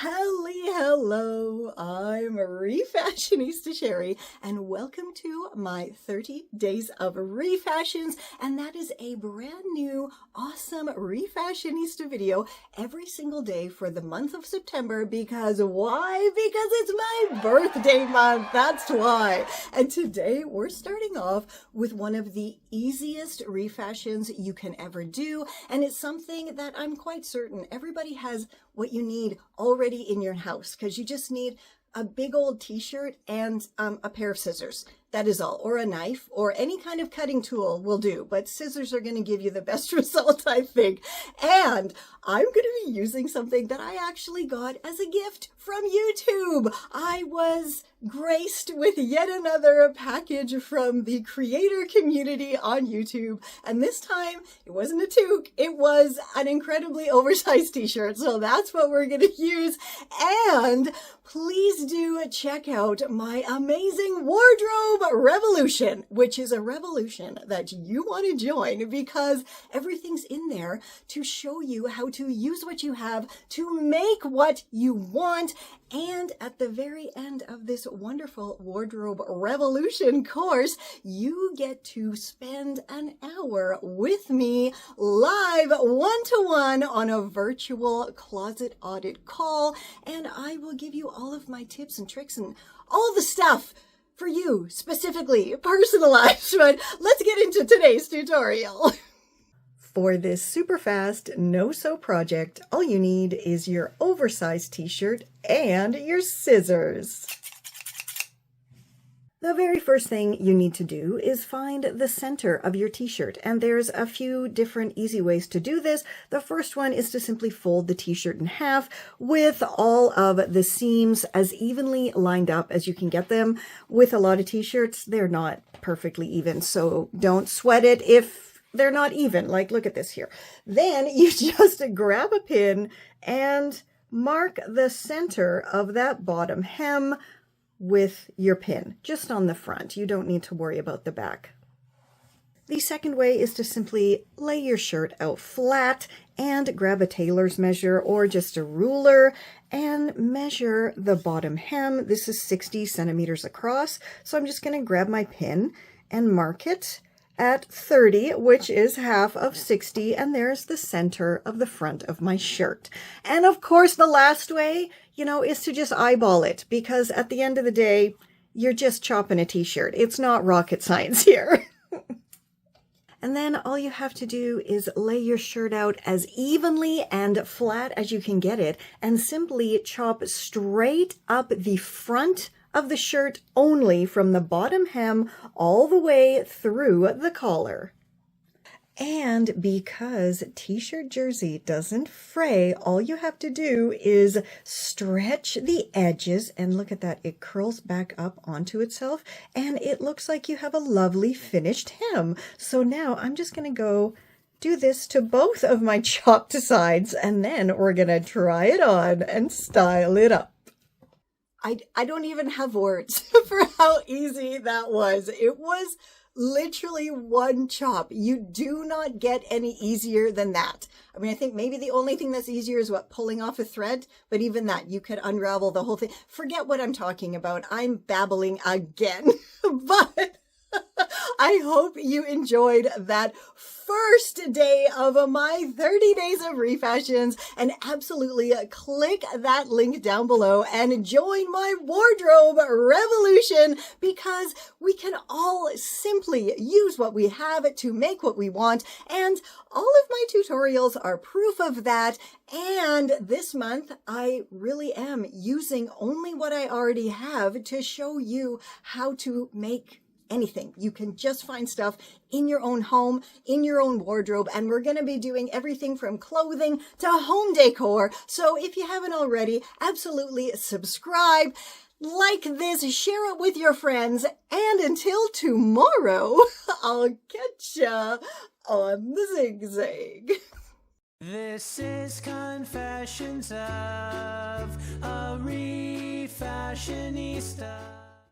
Hello, I'm Refashionista Sheri, and welcome to my 30 Days of Refashions, and that is a brand new, awesome Refashionista video every single day for the month of September. Because why? Because it's my birthday month, that's why. And today we're starting off with one of the easiest refashions you can ever do, and it's something that I'm quite certain everybody has what you need already in your house, because you just need a big old t-shirt and a pair of scissors. That is all, or a knife, or any kind of cutting tool will do, but scissors are going to give you the best result, I think. And I'm going to be using something that I actually got as a gift from YouTube. I was graced with yet another package from the creator community on YouTube, and this time it wasn't a toque, it was an incredibly oversized t-shirt, so that's what we're going to use. And please do check out my amazing wardrobe revolution, which is a revolution that you want to join, because everything's in there to show you how to use what you have to make what you want. And at the very end of this wonderful wardrobe revolution course, you get to spend an hour with me live one-to-one on a virtual closet audit call, and I will give you all of my tips and tricks and all the stuff for you, specifically personalized. But let's get into today's tutorial. For this super fast no-sew project, all you need is your oversized t-shirt and your scissors. The very first thing you need to do is find the center of your t-shirt, and there's a few different easy ways to do this. The first one is to simply fold the t-shirt in half with all of the seams as evenly lined up as you can get them. With a lot of t-shirts, they're not perfectly even, so don't sweat it if they're not even. Like, look at this here. Then you just grab a pin and mark the center of that bottom hem with your pin, just on the front. You don't need to worry about the back. The second way is to simply lay your shirt out flat and grab a tailor's measure or just a ruler and measure the bottom hem. This is 60 centimeters across, so I'm just going to grab my pin and mark it at 30, which is half of 60, and there's the center of the front of my shirt. And of course, the last way, is to just eyeball it, because at the end of the day, you're just chopping a t-shirt. It's not rocket science here. And then all you have to do is lay your shirt out as evenly and flat as you can get it, and simply chop straight up the front of the shirt only, from the bottom hem all the way through the collar. And because t-shirt jersey doesn't fray, all you have to do is stretch the edges, and look at that, it curls back up onto itself, and it looks like you have a lovely finished hem. So now I'm just going to go do this to both of my chopped sides, and then we're going to try it on and style it up. I don't even have words for how easy that was. It was literally one chop. You do not get any easier than that. I mean, I think maybe the only thing that's easier is pulling off a thread, but even that, you could unravel the whole thing. Forget what I'm talking about. I'm babbling again, but I hope you enjoyed that first day of my 30 Days of Refashions, and absolutely click that link down below and join my wardrobe revolution, because we can all simply use what we have to make what we want, and all of my tutorials are proof of that. And this month, I really am using only what I already have to show you how to make anything. You can just find stuff in your own home, in your own wardrobe, and we're going to be doing everything from clothing to home decor. So if you haven't already, absolutely subscribe, like this, share it with your friends, and until tomorrow, I'll catch ya on the zigzag. This is Confessions of a Refashionista.